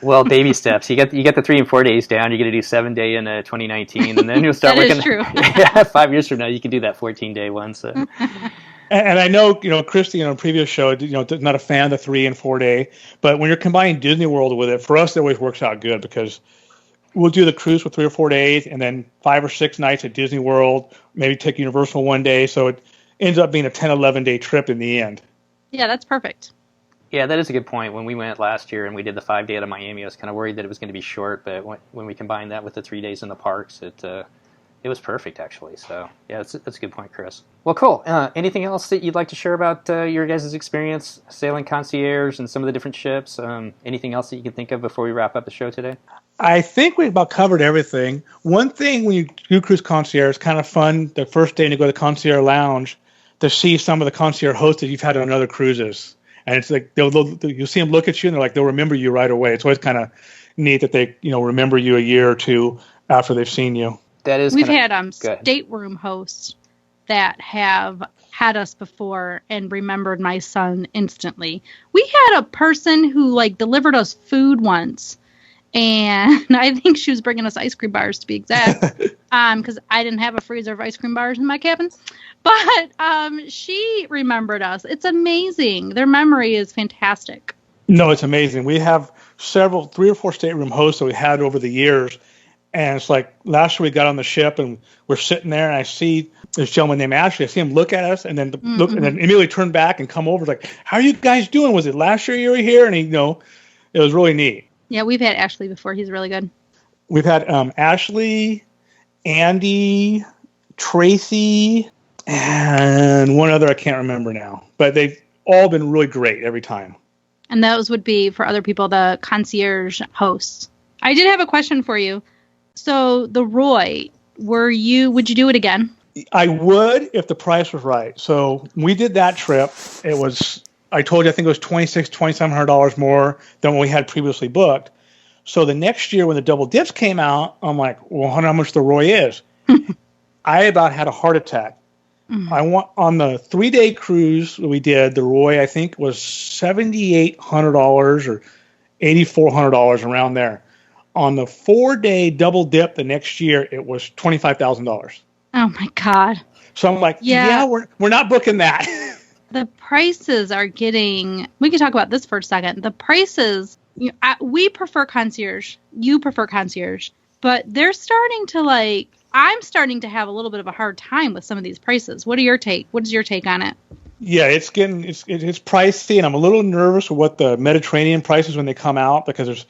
Well, baby steps. You get the 3 and 4 days down. You're going to do 7 day in 2019, and then you'll start working. That is true. Yeah, 5 years from now, you can do that 14-day one. So. And I know, Christy, in a previous show, not a fan of the 3 and 4 day, but when you're combining Disney World with it, for us, it always works out good because we'll do the cruise for 3 or 4 days and then 5 or 6 nights at Disney World, maybe take Universal one day. So it ends up being a 10, 11 day trip in the end. Yeah, that's perfect. Yeah, that is a good point. When we went last year and we did the 5 day out of Miami, I was kind of worried that it was going to be short, but when we combined that with the 3 days in the parks, it was perfect, actually. So, yeah, that's a good point, Chris. Well, cool. Anything else that you'd like to share about your guys' experience sailing Concierge and some of the different ships? Anything else that you can think of before we wrap up the show today? I think we've about covered everything. One thing when you do cruise Concierge, it's kind of fun the first day when you go to the Concierge Lounge to see some of the Concierge hosts that you've had on other cruises. And it's like you'll see them look at you and they'll remember you right away. It's always kind of neat that they remember you a year or two after they've seen you. That is. We've had stateroom hosts that have had us before and remembered my son instantly. We had a person who delivered us food once, and I think she was bringing us ice cream bars to be exact, because I didn't have a freezer of ice cream bars in my cabin. But she remembered us. It's amazing. Their memory is fantastic. No, it's amazing. We have 3 or 4 stateroom hosts that we had over the years. And it's like last year we got on the ship and we're sitting there and I see this gentleman named Ashley. I see him look at us and then look and then immediately turn back and come over like, how are you guys doing? Was it last year you were here? And it was really neat. Yeah, we've had Ashley before. He's really good. We've had Ashley, Andy, Tracy, and one other I can't remember now. But they've all been really great every time. And those would be, for other people, the concierge hosts. I did have a question for you. So the Roy, would you do it again? I would if the price was right. So we did that trip. It was, I told you, I think it was $2,700 more than what we had previously booked. So the next year when the double dips came out, I'm like, well, I wonder how much the Roy is. I about had a heart attack. I went on the 3-day cruise we did. The Roy, I think, was $7,800 or $8,400 around there. On the 4-day double dip the next year, it was $25,000. Oh my God! So I'm like, yeah we're not booking that. The prices are getting. We can talk about this for a second. The prices. We prefer concierge. You prefer concierge, but they're starting to like. I'm starting to have a little bit of a hard time with some of these prices. What is your take on it? Yeah, it's pricey, and I'm a little nervous with what the Mediterranean prices when they come out because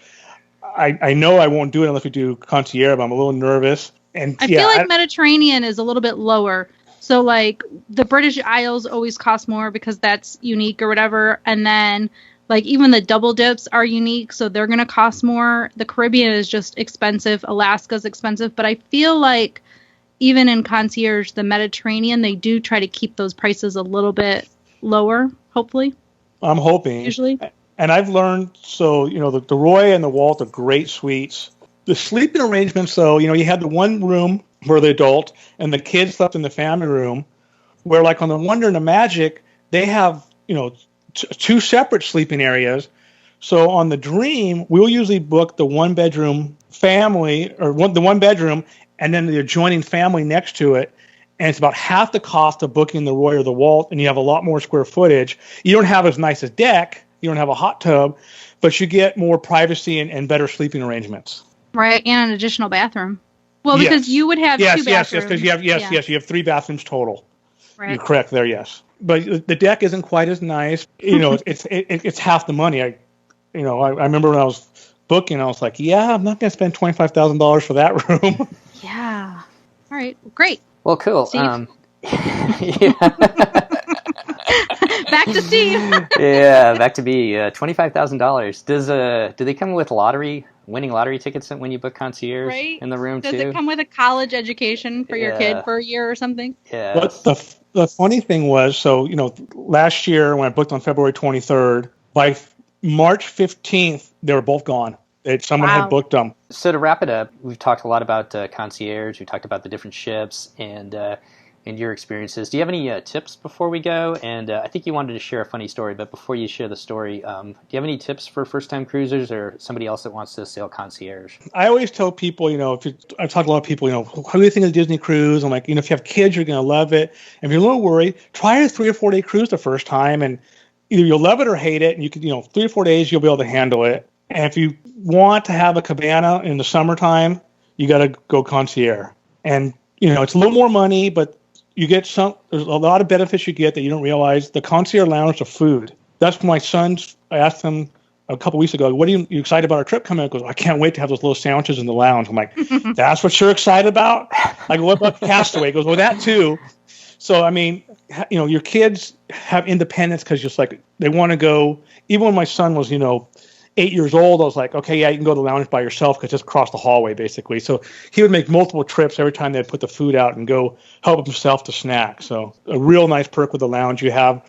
I know I won't do it unless we do concierge, but I'm a little nervous. And I feel like Mediterranean is a little bit lower. So like the British Isles always cost more because that's unique or whatever, and then like even the double dips are unique, so they're going to cost more. The Caribbean is just expensive. Alaska's expensive, but I feel like even in concierge, the Mediterranean, they do try to keep those prices a little bit lower, hopefully. I'm hoping. Usually. And I've learned, so, the Roy and the Walt are great suites. The sleeping arrangements, though, you had the one room for the adult and the kids slept in the family room, where like on the Wonder and the Magic, they have, two separate sleeping areas. So on the Dream, we'll usually book the one-bedroom family or the one bedroom and then the adjoining family next to it. And it's about half the cost of booking the Roy or the Walt, and you have a lot more square footage. You don't have as nice a deck. You don't have a hot tub, but you get more privacy and better sleeping arrangements. Right, and an additional bathroom. Well, because you would have two bathrooms. Yes, because you have 3 bathrooms total. Right. You're correct there, yes. But the deck isn't quite as nice. It's half the money. I remember when I was booking, I was like, yeah, I'm not going to spend $25,000 for that room. Yeah. All right. Great. Well, cool. Back to Steve. Yeah, back to me. $25,000. Do they come with winning lottery tickets when you book concierge in the room too? Does it come with a college education for your kid for a year or something? Yeah. But the funny thing was, so last year when I booked on February 23rd, by March 15th they were both gone. Someone had booked them. So to wrap it up, we've talked a lot about concierge. We talked about the different ships and your experiences. Do you have any tips before we go? And I think you wanted to share a funny story, but before you share the story, do you have any tips for first-time cruisers or somebody else that wants to sail concierge? I always tell people, I've talked to a lot of people, how do you think of the Disney cruise? I'm like, if you have kids, you're going to love it. And if you're a little worried, try a 3 or 4 day cruise the first time, and either you'll love it or hate it. And you could, 3 or 4 days, you'll be able to handle it. And if you want to have a cabana in the summertime, you got to go concierge. And, it's a little more money, but you get there's a lot of benefits you get that you don't realize. The concierge lounge of food. That's my son's. I asked him a couple weeks ago, what are you excited about our trip coming up? He goes, I can't wait to have those little sandwiches in the lounge. I'm like, that's what you're excited about? I go, what about Castaway? He goes, well, that too. So, I mean, your kids have independence because just like they want to go. Even when my son was, 8 years old, I was like, okay, yeah, you can go to the lounge by yourself because just across the hallway, basically. So he would make multiple trips every time they'd put the food out and go help himself to snack. So a real nice perk with the lounge. You have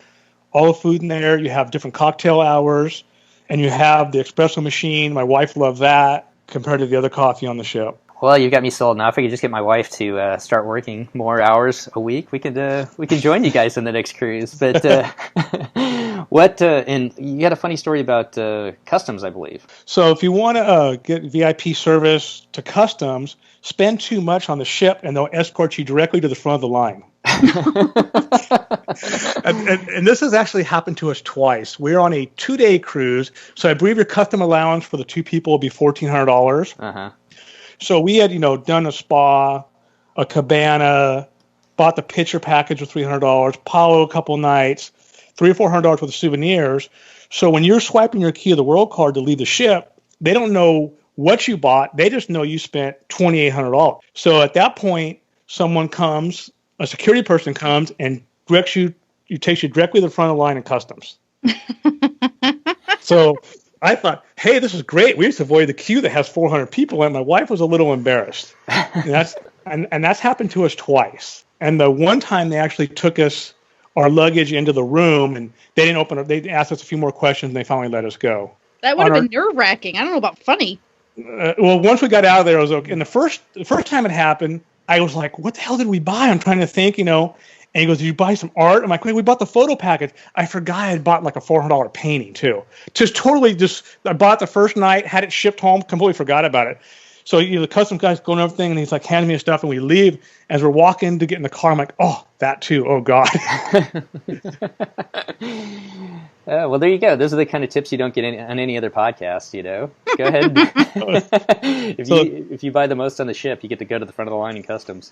all the food in there. You have different cocktail hours, and you have the espresso machine. My wife loved that compared to the other coffee on the ship. Well, you got me sold now. If I could just get my wife to start working more hours a week, we could join you guys on the next cruise. But and you had a funny story about customs, I believe. So if you want to get VIP service to customs, spend too much on the ship, and they'll escort you directly to the front of the line. and this has actually happened to us twice. We're on a 2-day cruise, so I believe your custom allowance for the 2 people will be $1,400. Uh-huh. So we had, done a spa, a cabana, bought the picture package with $300, Palo a couple nights, $300 or $400 worth of souvenirs. So when you're swiping your Key of the World card to leave the ship, they don't know what you bought. They just know you spent $2,800. So at that point, someone comes, a security person comes and takes you directly to the front of the line in customs. So I thought, hey, this is great. We just avoided the queue that has 400 people, and my wife was a little embarrassed. And that's happened to us twice. And the one time they actually took our luggage into the room, and they didn't open up. They asked us a few more questions, and they finally let us go. That would have been nerve-wracking. I don't know about funny. Well, once we got out of there, it was okay. And the first time it happened, I was like, "What the hell did we buy?" I'm trying to think, And he goes, "Did you buy some art?" I'm like, "Wait, we bought the photo package." I forgot I had bought like a $400 painting too. I bought it the first night, had it shipped home, completely forgot about it. So the custom guy's going over everything, and he's like handing me his stuff, and we leave. As we're walking to get in the car, I'm like, "Oh, that too. Oh God." Well, there you go. Those are the kind of tips you don't get on any other podcast. Go ahead. If you buy the most on the ship, you get to go to the front of the line in customs.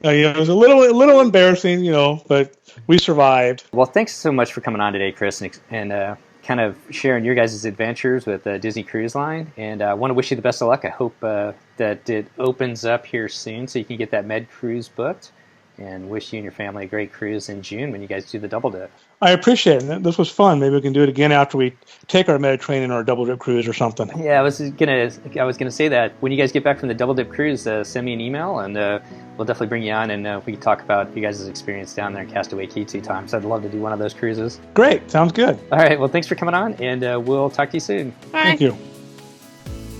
It was a little embarrassing, but we survived. Well, thanks so much for coming on today, Chris, and kind of sharing your guys' adventures with Disney Cruise Line. And I want to wish you the best of luck. I hope that it opens up here soon so you can get that Med cruise booked. And wish you and your family a great cruise in June when you guys do the double dip. I appreciate it. This was fun. Maybe we can do it again after we take our Mediterranean or double dip cruise or something. Yeah, I was gonna say that when you guys get back from the double dip cruise, send me an email and we'll definitely bring you on and we can talk about you guys' experience down there in Castaway Cay 2 times. I'd love to do one of those cruises. Great, sounds good. All right, well, thanks for coming on, and we'll talk to you soon. Bye. Thank you.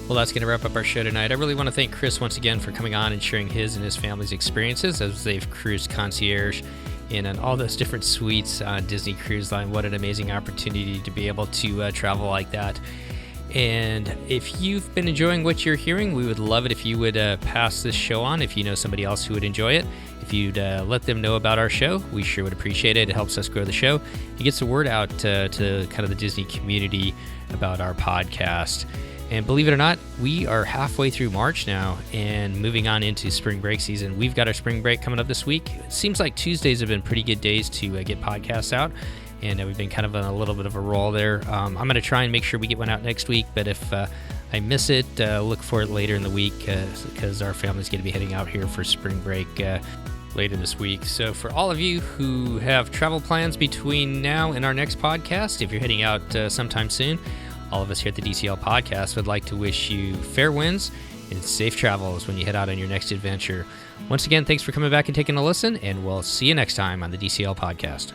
Well, that's going to wrap up our show tonight. I really want to thank Chris once again for coming on and sharing his and his family's experiences as they've cruised concierge in on all those different suites on Disney Cruise Line. What an amazing opportunity to be able to travel like that. And if you've been enjoying what you're hearing, we would love it if you would pass this show on if you know somebody else who would enjoy it. If you'd let them know about our show, we sure would appreciate it. It helps us grow the show. It gets the word out to kind of the Disney community about our podcast. And believe it or not, we are halfway through March now and moving on into spring break season. We've got our spring break coming up this week. It seems like Tuesdays have been pretty good days to get podcasts out, and we've been kind of on a little bit of a roll there. I'm going to try and make sure we get one out next week, but if I miss it, look for it later in the week because our family's going to be heading out here for spring break later this week. So for all of you who have travel plans between now and our next podcast, if you're heading out sometime soon, all of us here at the DCL Podcast would like to wish you fair winds and safe travels when you head out on your next adventure. Once again, thanks for coming back and taking a listen, and we'll see you next time on the DCL Podcast.